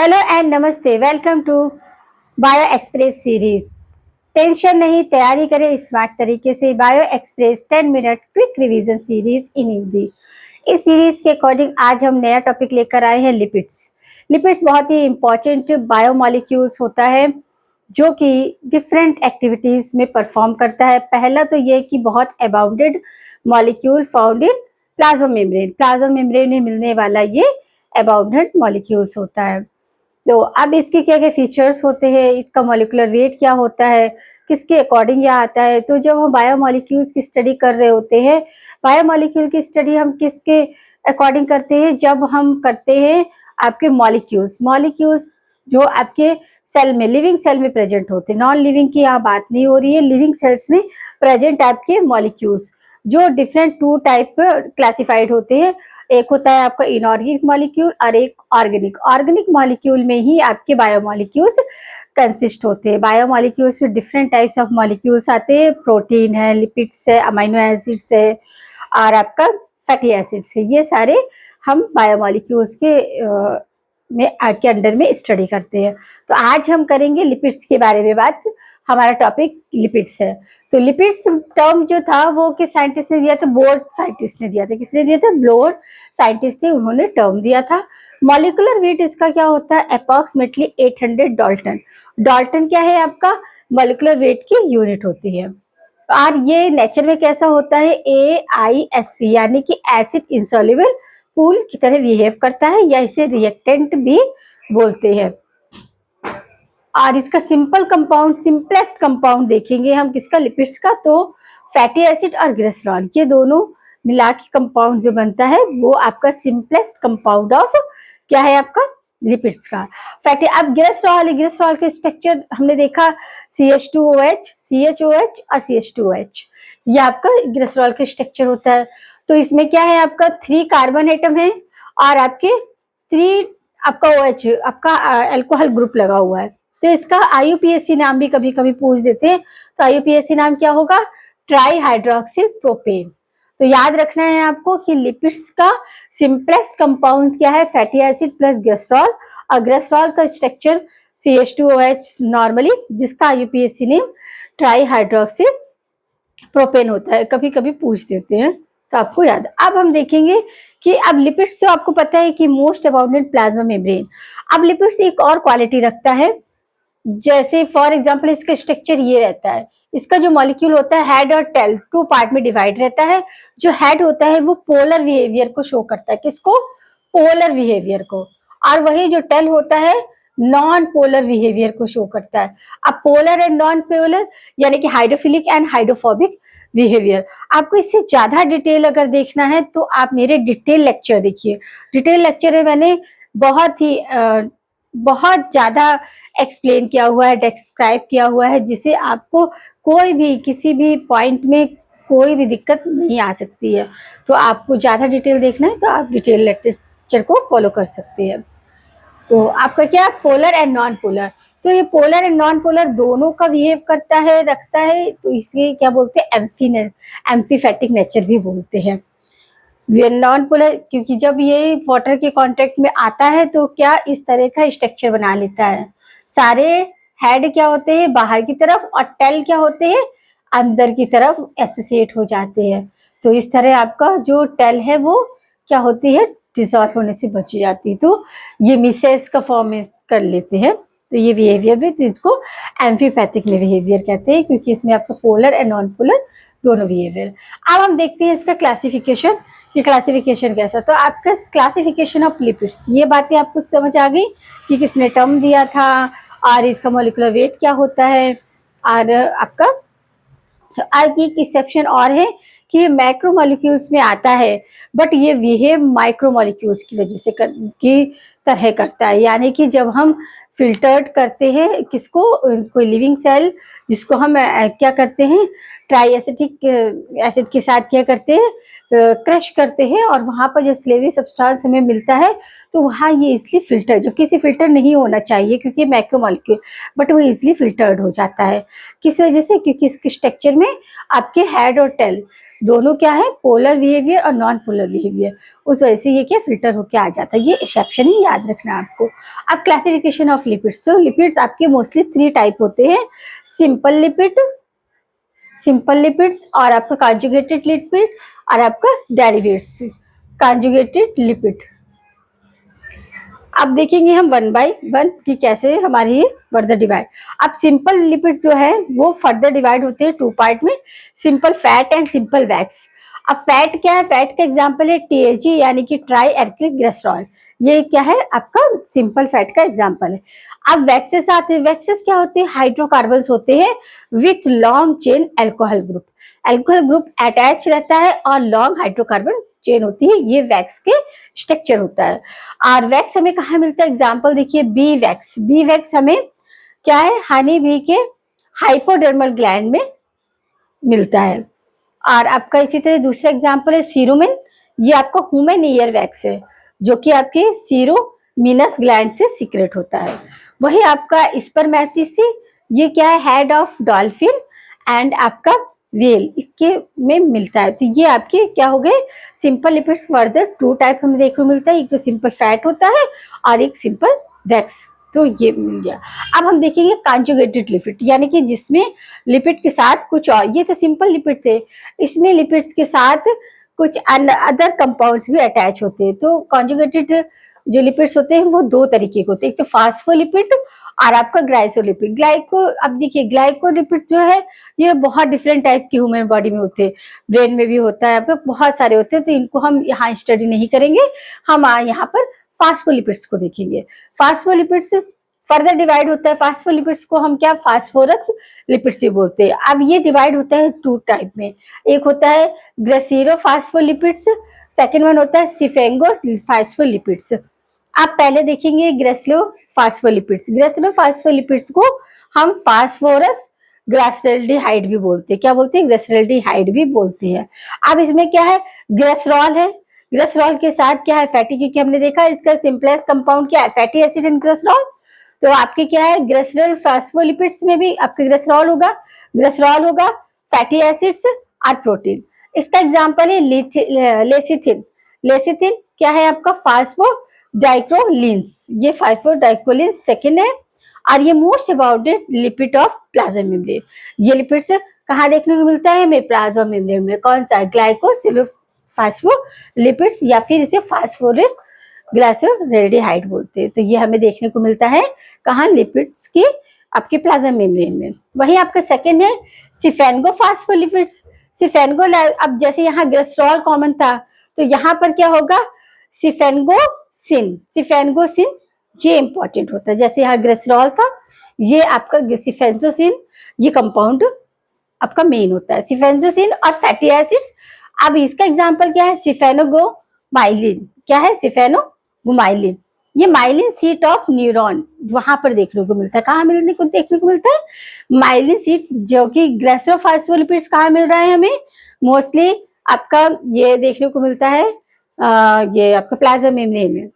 Hello and नमस्ते, welcome to bio express series. Tension नहीं, तैयारी करें स्मार्ट तरीके से। Bio express 10 minute quick revision series in Hindi. इस सीरीज के अकॉर्डिंग आज हम नया टॉपिक लेकर आए हैं, लिपिड्स। लिपिड्स बहुत ही इंपॉर्टेंट बायोमॉलिक्यूल्स होता है जो कि डिफरेंट एक्टिविटीज में परफॉर्म करता है। पहला तो ये कि बहुत abundant molecule found in plasma membrane. Plasma membrane में मिलने वाला ये अबाउंडेड मॉलिक्यूल्स होता है। तो अब इसके क्या क्या फीचर्स होते हैं, इसका मॉलिक्यूलर वेट क्या होता है, किसके अकॉर्डिंग यह आता है। तो जब हम बायोमॉलिक्यूल्स की स्टडी कर रहे होते हैं, बायोमॉलिक्यूल की स्टडी हम किसके अकॉर्डिंग करते हैं, जब हम करते हैं आपके मॉलिक्यूल्स जो आपके सेल में, लिविंग सेल में प्रेजेंट होते हैं। नॉन लिविंग की यहाँ बात नहीं हो रही है, लिविंग सेल्स में प्रेजेंट आपके मॉलिक्यूल्स जो डिफरेंट टू टाइप क्लासिफाइड होते हैं। एक होता है आपका इनऑर्गेनिक मॉलिक्यूल और एक ऑर्गेनिक। ऑर्गेनिक मॉलिक्यूल में ही आपके बायोमॉलिक्यूल्स कंसिस्ट होते हैं। बायोमॉलिक्यूल्स में डिफरेंट टाइप्स ऑफ मॉलिक्यूल्स आते हैं। प्रोटीन है, लिपिड्स है, अमीनो एसिड्स है और आपका फैटी एसिड्स है। ये सारे हम बायोमॉलिक्यूल्स के अंडर में स्टडी करते हैं। तो आज हम करेंगे लिपिड्स के बारे में बात। हमारा टॉपिक लिपिड्स है। तो लिपिड्स टर्म जो था वो किस साइंटिस्ट ने दिया था? बोर साइंटिस्ट ने दिया था। किसने दिया था? बोर साइंटिस्ट थे, उन्होंने टर्म दिया था। मॉलिक्यूलर वेट इसका क्या होता है? Approximately 800 Dalton. डाल्टन क्या है? आपका मॉलिक्यूलर वेट की यूनिट होती है। और ये नेचर में कैसा होता है? AISP यानी कि एसिड इंसॉल्युबल पूल की तरह बिहेव करता है, या इसे रिएक्टेंट भी बोलते हैं। और इसका सिंपलेस्ट कंपाउंड देखेंगे हम किसका? लिपिड्स का। तो फैटी एसिड और ग्लिसरॉल, ये दोनों मिला के कंपाउंड जो बनता है वो आपका सिंपलेस्ट कंपाउंड ऑफ क्या है? आपका लिपिड्स का। फैटी, अब ग्लिसरॉल के स्ट्रक्चर हमने देखा, CH2OH, CHOH और CH2OH, ये आपका ग्लिसरॉल का स्ट्रक्चर होता है। तो इसमें क्या है? आपका 3 कार्बन एटम है और आपके 3 आपका OH, आपका अल्कोहल ग्रुप लगा हुआ है। तो इसका IUPAC नाम भी कभी कभी पूछ देते हैं। तो IUPAC नाम क्या होगा? Try hydroxyl propane. तो याद रखना है आपको कि लिपिड्स का सिंपलेस्ट कंपाउंड क्या है? Fatty acid plus glycerol. और ग्लिसरॉल का स्ट्रक्चर CH2OH नॉर्मली, जिसका IUPAC name try hydroxyl propane होता है। कभी कभी पूछ देते हैं, तो आपको याद। अब हम देखेंगे कि अब लिपिड्स तो आपको पता है कि मोस्ट अबाउंडेड प्लाज्मा मेम्ब्रेन। अब लिपिड्स एक और क्वालिटी रखता है, जैसे फॉर एग्जांपल इसका स्ट्रक्चर ये रहता है। इसका जो मॉलिक्यूल होता है, हेड और टेल 2 पार्ट में डिवाइड रहता है। जो हेड होता है वो पोलर बिहेवियर को शो करता है। किसको? पोलर बिहेवियर को। और वही जो टेल होता है नॉन पोलर बिहेवियर को शो करता है। अब पोलर एंड नॉन पोलर यानी कि हाइड्रोफिलिक एंड हाइड्रोफोबिक बिहेवियर। आपको इससे ज्यादा डिटेल अगर देखना है तो आप मेरे डिटेल लेक्चर देखिए। डिटेल लेक्चर में मैंने बहुत ज्यादा एक्सप्लेन किया हुआ है, डिस्क्राइब किया हुआ है, जिसे आपको कोई भी किसी भी पॉइंट में कोई भी दिक्कत नहीं आ सकती है। तो आपको ज्यादा डिटेल देखना है तो आप डिटेल लेक्चर को फॉलो कर सकते हैं। तो आपका क्या? Polar and non polar. तो ये पोलर एंड नॉन पोलर दोनों का बिहेव करता है, रखता है। तो इसे क्या बोलते हैं? एम्फीफैटिक नेचर भी बोलते हैं। नॉन पोलर क्योंकि जब ये वाटर के कांटेक्ट में आता है तो क्या इस तरह का स्ट्रक्चर बना लेता है। सारे हेड क्या होते हैं? बाहर की तरफ, और टेल क्या होते हैं? अंदर की तरफ एसोसिएट हो जाते हैं। तो इस तरह आपका जो टेल है वो क्या होती है? डिसॉल्व होने से बच जाती है। तो ये मिसेस का फॉर्म कर लेते हैं। तो ये बिहेवियर भी, तो इसको एम्फीपैथिक बिहेवियर कहते हैं, क्योंकि इसमें आपका पोलर एंड नॉन पोलर दोनों बिहेवियर। अब हम देखते हैं इसका क्लासिफिकेशन, कि क्लासिफिकेशन कैसा। तो आपका क्लासिफिकेशन ऑफ लिपिड्स, ये बातें आपको समझ आ गई कि किसने टर्म दिया था और इसका मॉलिक्यूलर वेट क्या होता है। और आपका आज एक एक्सेप्शन और है कि ये मैक्रोमोलिक्यूल्स में आता है, बट ये बिहेव माइक्रोमोलिक्यूल्स की वजह से की तरह करता है। यानी कि जब हम फिल्टर्ड करते हैं किसको? कोई लिविंग सेल, जिसको हम क्या करते हैं? ट्राई एसिटिक एसिड के साथ क्या करते हैं? क्रश करते हैं, और वहां पर जब स्लेवी सब्सटेंस हमें मिलता है तो वहां ये इजिली फिल्टर, जो किसी फिल्टर नहीं होना चाहिए क्योंकि मैक्रोमोलिक्यूल, बट वो इजिली फिल्टर्ड हो जाता है। किस वजह से? क्योंकि इसके स्ट्रक्चर में आपके हेड और टेल दोनों क्या है, पोलर बिहेवियर और नॉन पोलर बिहेवियर, उस वजह से ये क्या फिल्टर होके आ जाता है। ये एक्सेप्शन ही याद रखना आपको। अब क्लासिफिकेशन ऑफ लिपिड्स, तो लिपिड्स आपके मोस्टली 3 टाइप होते हैं, सिंपल लिपिड, सिंपल लिपिड्स, और आपका कॉन्जुगेटेड लिपिड, और आपका डेरिवेट्स कॉन्जुगेटेड लिपिड। अब देखेंगे हम 1 बाय 1 कि कैसे हमारी ये फर्दर डिवाइड। अब सिंपल लिपिड जो है वो फर्दर डिवाइड होते हैं 2 पार्ट में, simple fat and simple wax. अब फैट क्या है, फैट का एग्जांपल है टीएजी यानी कि ट्राई एल्किल ग्लिसरॉल, ये क्या है आपका सिंपल फैट का एग्जांपल है। अब वैक्सेस आते हैं, वैक्सेस क्या होते हैं, हाइड्रोकार्बन्स होते हैं with long chain alcohol group, alcohol group attach रहता है और लॉन्ग हाइड्रोकार्बन चेन होती है, ये वैक्स के स्ट्रक्चर होता है। और वैक्स हमें कहाँ मिलता है, एग्जांपल देखिए बी वैक्स, बी वैक्स हमें क्या है, हनी बी के हाइपोडर्मल ग्लैंड में मिलता है। और आपका इसी तरह दूसरा एग्जांपल है सीरोमिन, ये आपका ह्यूमन ईयर वैक्स है जो कि आपके सीरोमिनस ग्लैंड से सीक्रेट होता है। वही आपका स्पर्मेटिसी, ये क्या है, हेड ऑफ डॉल्फिन एंड आपका वेल, इसके में मिलता है। तो ये आपके क्या हो गए, सिंपल लिपिड्स फर्दर 2 टाइप हमें देखने को मिलता है, एक तो सिंपल फैट होता है और एक सिंपल वैक्स, तो ये मिल गया। अब हम देखेंगे कॉन्जुगेटेड लिपिड, यानी कि जिसमें लिपिड के साथ कुछ और, ये तो सिंपल लिपिड थे, इसमें लिपिड्स के साथ कुछ अदर कंपाउंड्स भी अटैच होते हैं। तो कॉन्जुगेटेड जो लिपिड्स होते हैं वो 2 तरीके के होते हैं, एक तो फास्फोलिपिड और आपका ग्लाइकोलिपिड। अब देखिए ग्लाइकोलिपिड जो है ये बहुत डिफरेंट टाइप के ह्यूमन बॉडी में होते हैं, ब्रेन में भी होता है, आपके बहुत सारे होते हैं, तो इनको हम यहाँ स्टडी नहीं करेंगे, हम यहाँ पर फास्फोलिपिड्स को देखेंगे। फास्फोलिपिड्स फर्दर डिवाइड होता है, फास्फोलिपिड्स को हम क्या फास्फोरस लिपिड्स भी बोलते हैं। अब ये डिवाइड होता है 2 टाइप में, एक होता है ग्रेसिरो फास्फोलिपिड्स, सेकेंड वन होता है सिफेंगो फास्फोलिपिड्स। आप पहले देखेंगे ग्रेसिलो फास्फोलिपिड्स, ग्रेसिलो फास्फोलिपिड्स को हम फास्फोरस ग्लिसरॉल्डिहाइड भी बोलते हैं, क्या बोलते हैं, ग्लिसरॉल्डिहाइड भी बोलते हैं। अब इसमें क्या है, ग्लिसरॉल है, ग्लिसरॉल के साथ क्या है फैटी, क्योंकि हमने देखा इसका सिंपलेस्ट कंपाउंड क्या है, फैटी एसिड एंड ग्लिसरॉल। तो आपके क्या है ग्लिसरॉल फास्फोलिपिड्स में भी आपके ग्लिसरॉल होगा, फैटी एसिड्स और प्रोटीन। इसका एग्जांपल है लेसिथिन, लेसिथिन क्या है आपका फास्फो डाइक्रोलिन्स, ये फास्फोडाइक्रोलिन्स सेकेंड है, और ये मोस्ट अबाउटेड लिपिड ऑफ प्लाज्मा मेम्ब्रेन। ये लिपिड्स कहाँ देखने को मिलता है, हमें प्लाज्मा मेम्ब्रेन में, कौन सा, ग्लाइकोसिलोफास्फोलिपिड्स या फिर इसे फास्फोरस ग्लिसरॉल्डिहाइड बोलते हैं। तो ये हमें देखने को मिलता है कहाँ, लिपिड्स के आपके प्लाज्मा मेम्ब्रेन में। वही आपका सेकेंड है सिफेनगोफास्फोलिपिड्स, सिफेनगो, अब जैसे यहाँ ग्लिसरॉल कॉमन था तो यहाँ पर क्या होगा, सिफेनगोसिन, सिफेनगोसिन ये इंपॉर्टेंट होता है, जैसे यहाँ ग्लिसरॉल था, ये आपका सिफेनगोसिन, ये कंपाउंड आपका मेन होता है, सिफेनगोसिन और फैटी एसिड्स। अब इसका एग्जांपल क्या है, सिफेनोगोमाइलिन, क्या है, सिफेनोगोमाइलिन, ये माइलिन सीट ऑफ न्यूरॉन वहां पर देखने को मिलता है, कहाँ देखने को मिलता है, माइलिन सीट, जो कि ग्लिसरोफास्फोलिपिड्स कहाँ मिल रहा है हमें, मोस्टली आपका ये देखने को मिलता है ये आपका प्लाज्मा मेम्ब्रेन में।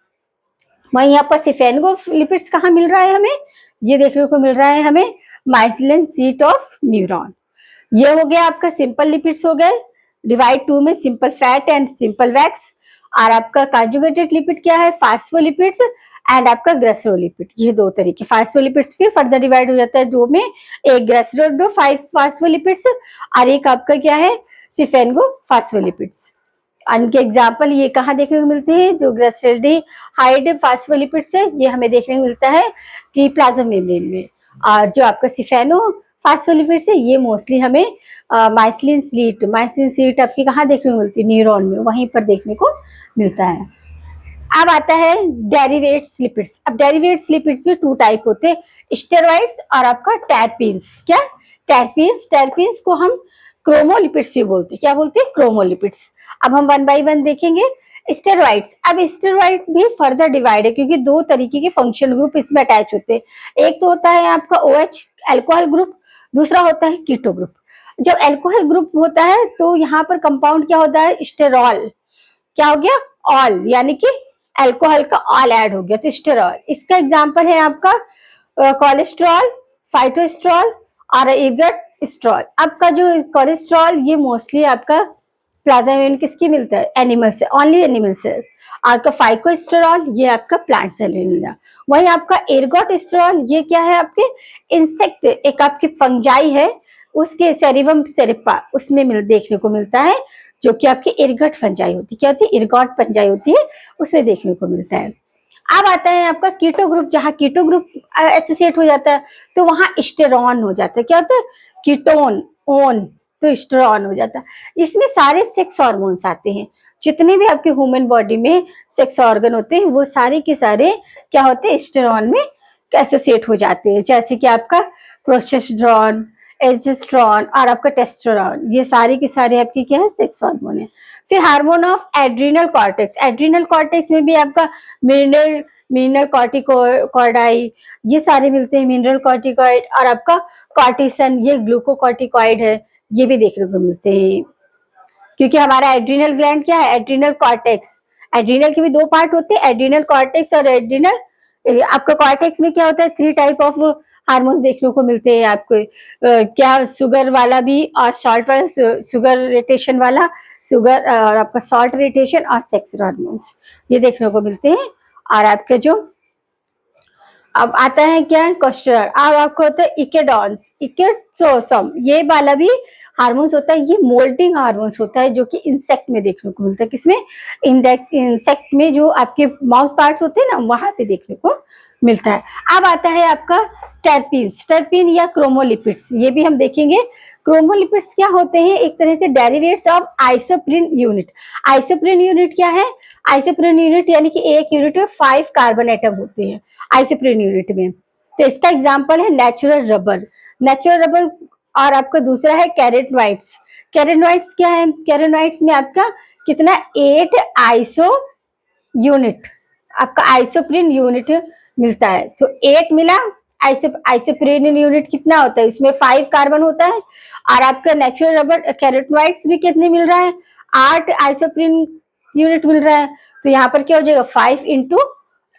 वहीं यहाँ पर सिफेनगोलिपिड्स कहाँ मिल रहा है हमें, ये देखने को मिल रहा है हमें माइलिन सीट ऑफ न्यूरॉन। ये हो गया आपका सिंपल लिपिड्स हो गए, डिवाइड 2 में, simple fat and simple wax. और आपका कॉन्जुगेटेड लिपिड क्या है, फास्फोलिपिड्स एंड आपका ग्लिसरोलिपिड, ये 2 तरीके। फास्फोलिपिड्स फिर फर्दर डिवाइड हो जाता है 2 में, एक ग्लिसरो फास्फोलिपिड्स और एक आपका क्या है सिफेनगो फास्फोलिपिड्स। इनके एग्जाम्पल ये कहाँ देखने को मिलते हैं, जो ग्लिसरॉल्डिहाइड फास्फोलिपिड्स है ये हमें देखने को मिलता है कि प्लाज्मा मेम्ब्रेन में, और जो आपका सिफेनो फास्फोलिपिड्स है ये मोस्टली हमें माइसिलिन सीट आपकी कहाँ देखने को मिलती है, न्यूरॉन में, वहीं पर देखने को मिलता है। अब आता है डेरिवेट्स लिपिड्स। अब डेरिवेट्स लिपिड्स में 2 टाइप होते हैं, स्टेरॉइड्स और आपका टर्पीन्स। क्या, टर्पीन्स को हम क्रोमोलिपिड्स भी बोलते हैं, क्या बोलते हैं, क्रोमोलिपिड्स। अब हम 1 बाय 1 देखेंगे। स्टेरॉइड्स, अब स्टेरॉइड भी फर्दर डिवाइड है क्योंकि 2 तरीके के फंक्शन ग्रुप इसमें अटैच होते हैं, एक तो होता है आपका OH अल्कोहल ग्रुप, दूसरा होता है कीटो ग्रुप। जब अल्कोहल ग्रुप होता है तो यहाँ पर कंपाउंड क्या होता है, स्टेरॉल, क्या हो गया, ऑल, यानी कि अल्कोहल का ऑल ऐड हो गया तो स्टेरॉल। इसका एग्जांपल है आपका कोलेस्ट्रॉल, फाइटोस्ट्रॉल और इगर्ट्रॉल। आपका जो कोलेस्ट्रॉल ये मोस्टली आपका प्लाज्मा मेम्ब्रेन किसकी मिलता है, एनिमल से, ओनली एनिमल सेल्स। आपका फाइकोस्टेरॉल ये आपका प्लांट सेल मिलेगा। वही आपका एर्गोस्टेरॉल ये क्या है, आपके इंसेक्ट, एक आपकी फंजाई है उसके सेरिवम सेरिपा उसमें देखने को मिलता है, जो कि आपकी एर्गट फंजाई होती है, क्या होती है, एर्गोट फंजाई होती है, उसमें देखने को मिलता है। अब आता है आपका कीटो ग्रुप, जहां कीटो ग्रुप एसोसिएट हो जाता है तो वहां स्टेरॉन हो जाता है, क्या होता है, कीटोन ओन, तो स्टेरॉन हो जाता है। इसमें सारे सेक्स हार्मोन्स आते हैं, जितने भी आपके ह्यूमन बॉडी में सेक्स ऑर्गन होते हैं वो सारे के सारे क्या होते हैं, स्टेरॉन में एसोसिएट हो जाते हैं, जैसे कि आपका प्रोजेस्टेरॉन, एस्ट्रोजन और आपका टेस्टोस्टेरोन, ये सारे के सारे आपके क्या है, सेक्स हार्मोन है। फिर hormone of adrenal cortex, adrenal cortex में भी आपका मिनरल मिनरल कॉर्टिकोइडाई ये सारे मिलते हैं, मिनरल कॉर्टिकोइड, और आपका कॉर्टिसन ये ग्लूकोकॉर्टिकोइड है, ये भी देखने को मिलते हैं। क्योंकि हमारा एड्रिनल ग्लैंड क्या है, एड्रिनल कॉर्टेक्स, एड्रिनल के भी दो पार्ट होते हैं, एड्रिनल कॉर्टेक्स और एड्रिनल, आपका कॉर्टेक्स में क्या होता है, 3 टाइप ऑफ हार्मोन्स देखने को मिलते हैं आपको, क्या शुगर वाला भी और सॉल्ट वाला, शुगर इरिटेशन वाला, शुगर और आपका सॉल्ट इरिटेशन और सेक्स हार्मोन्स ये देखने को मिलते हैं। और आपके जो अब आता है क्या है, कोस्टर, अब आपको होता है इकेडॉन्स, इकेटोसोम, ये वाला भी हार्मोन्स होता है, ये मोल्टिंग हार्मोन्स होता है, जो कि इंसेक्ट में देखने को मिलता है, किसमें, इंसेक्ट में, जो आपके माउथ पार्ट्स होते हैं ना वहां पे देखने को मिलता है। अब आता है आपका टर्पीन्स, टर्पीन या क्रोमोलिपिड्स, ये भी हम देखेंगे। क्रोमोलिपिड्स क्या होते हैं, एक तरह से derivatives of isoprene unit. Isoprene unit क्या है, आइसोप्रीन यूनिट यानी कि एक यूनिट में 5 कार्बन एटम होते हैं आइसोप्रीन यूनिट में। तो इसका एग्जांपल है नेचुरल रबर, नेचुरल रबर। और आपका दूसरा है कैरेटनॉइड्स, कैरेटनॉइड्स क्या है, कैरेटनॉइड्स में आपका कितना, 8 आइसो यूनिट, आपका आइसोप्रीन यूनिट मिलता है। तो 8 मिला, आइसोप्रीन यूनिट कितना होता है, इसमें 5 कार्बन होता है। और आपका नेचुरल रबर कैरेटनॉइड्स भी कितने मिल रहा है, 8 आइसोप्रीन यूनिट मिल रहा है। तो यहाँ पर क्या हो जाएगा, 5 इंटू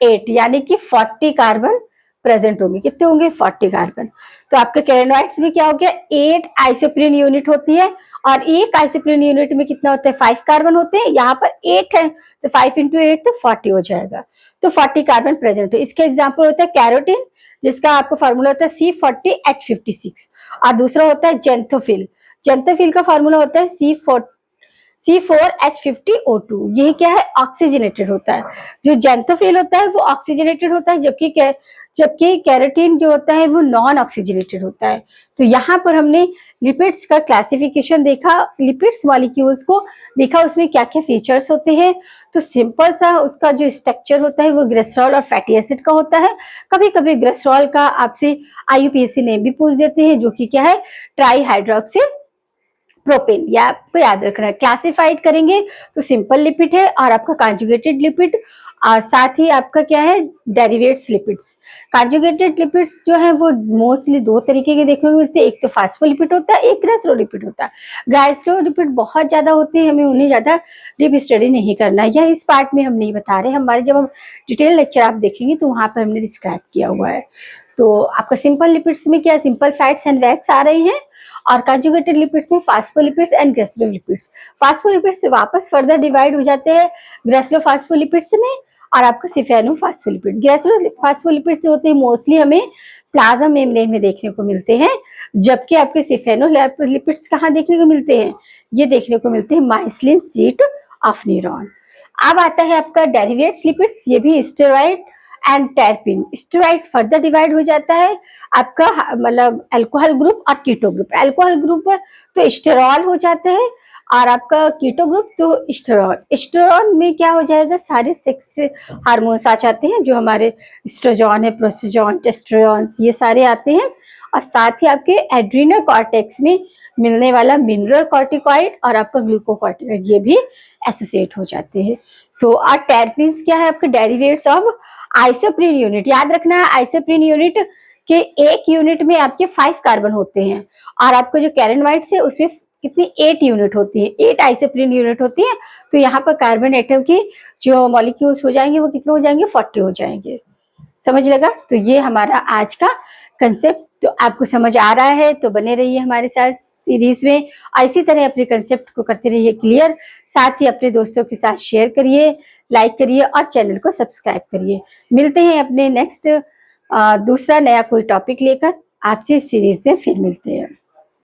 8 यानी कि 40 कार्बन प्रेजेंट होंगे, कितने होंगे, 40 कार्बन। तो आपके कैरेटनॉइड्स में क्या हो गया, 8 आइसोप्रीन यूनिट होती है, और एक आइसोप्रीन यूनिट में कितना होता है, 5 कार्बन होते हैं, यहाँ पर 8 है तो 5 इंटू 8 तो 40 हो जाएगा। तो 40 कार्बन प्रेजेंट है। इसके एग्जाम्पल होता है कैरोटीन, जिसका आपको फॉर्मूला होता है C40H56, और दूसरा होता है जेंथोफिल, जेंथोफिल का फॉर्मूला होता है C4H50O2, ये क्या है, ऑक्सीजनेटेड होता है। जो जेंथोफिल होता है वो ऑक्सीजनेटेड होता है, जबकि कैरोटीन जो होता है वो नॉन ऑक्सीजनेटेड होता है। तो यहाँ पर हमने लिपिड्स का क्लासिफिकेशन देखा, लिपिड्स मॉलिक्यूल्स को देखा, उसमें क्या क्या फीचर्स होते हैं। तो सिंपल सा उसका जो स्ट्रक्चर होता है वो ग्लिसरॉल और फैटी एसिड का होता है। कभी कभी ग्लिसरॉल का आपसे IUPAC नेम भी पूछ देते हैं, जो कि क्या है, ट्राई हाइड्रोक्सी प्रोपेन, या आपको याद रखना है। क्लासिफाइड करेंगे तो सिंपल लिपिड है और आपका कॉन्जुगेटेड लिपिड, और साथ ही आपका क्या है, डेरिवेट्स लिपिड्स। कॉन्जुगेटेड लिपिड्स जो है वो मोस्टली 2 तरीके के देखने को मिलते हैं, एक तो फास्फोलिपिड होता है, एक ग्लाइसोलिपिड होता है। ग्लाइसोलिपिड बहुत ज्यादा होते हैं, हमें उन्हें ज्यादा डीप स्टडी नहीं करना है, या इस पार्ट में हम नहीं बता रहे, हमारे जब हम डिटेल लेक्चर आप देखेंगे तो वहां पर हमने डिस्क्राइब किया हुआ है। तो आपका सिंपल लिपिड्स में क्या, सिंपल फैट्स एंड वैक्स आ रहे हैं, और कंजुगेटेड लिपिड्स में फास्फोलिपिड्स एंड ग्रेसलोफास्फोलिपिड्स। फास्फोलिपिड्स से वापस फर्दर डिवाइड हो जाते हैं ग्रेसलोफास्फोलिपिड्स में, और आपका सिफेनोफास्फोलिपिड्स। ग्रेसलोफास्फोलिपिड्स जो होते हैं मोस्टली हमें प्लाज्मा मेम्ब्रेन में देखने को मिलते हैं, जबकि आपके सिफेनोलिपिड्स कहाँ देखने को मिलते हैं, ये देखने को मिलते हैं माइसिलिन शीट ऑफ न्यूरॉन। अब आता है आपका डेरिवेट्स लिपिड्स, ये भी steroid and टर्पिन। Steroid further divide हो जाता है आपका, मतलब अल्कोहल ग्रुप और कीटो ग्रुप। अल्कोहल ग्रुप तो स्टेरॉल हो जाता है, और आपका कीटो ग्रुप तो स्टेरॉल। स्टेरॉल में क्या हो जाएगा, सारे सेक्स हार्मोन्स आ जाते हैं, जो हमारे एस्ट्रोजन है, प्रोस्टेजोन, टेस्टोस्टेरोन, ये सारे आते हैं। और साथ ही आपके एड्रिनल कॉर्टेक्स में मिलने वाला मिनरल कॉर्टिकॉइड और आपका ग्लूकोकॉर्टिकॉइड, ये भी एसोसिएट हो जाते हैं। तो और टर्पिन्स क्या है, आपके डेरिवेट्स ऑफ आइसोप्रीन यूनिट। याद रखना है, आइसोप्रीन यूनिट के एक यूनिट में आपके 5 कार्बन होते हैं, और आपको जो कैरेनोइड्स है उसमें कितनी, 8 यूनिट होती है, 8 आइसोप्रीन यूनिट होती है। तो यहाँ पर कार्बन एटम की जो मॉलिक्यूल्स हो जाएंगे वो कितने हो जाएंगे, 40 हो जाएंगे। समझ लगा। तो ये हमारा आज का कंसेप्ट तो आपको समझ आ रहा है तो बने रहिए हमारे साथ सीरीज में, और इसी तरह अपने कंसेप्ट को करते रहिए क्लियर। साथ ही अपने दोस्तों के साथ शेयर करिए, लाइक करिए और चैनल को सब्सक्राइब करिए। मिलते हैं अपने नेक्स्ट दूसरा नया कोई टॉपिक लेकर, आपसे इस सीरीज में फिर मिलते हैं।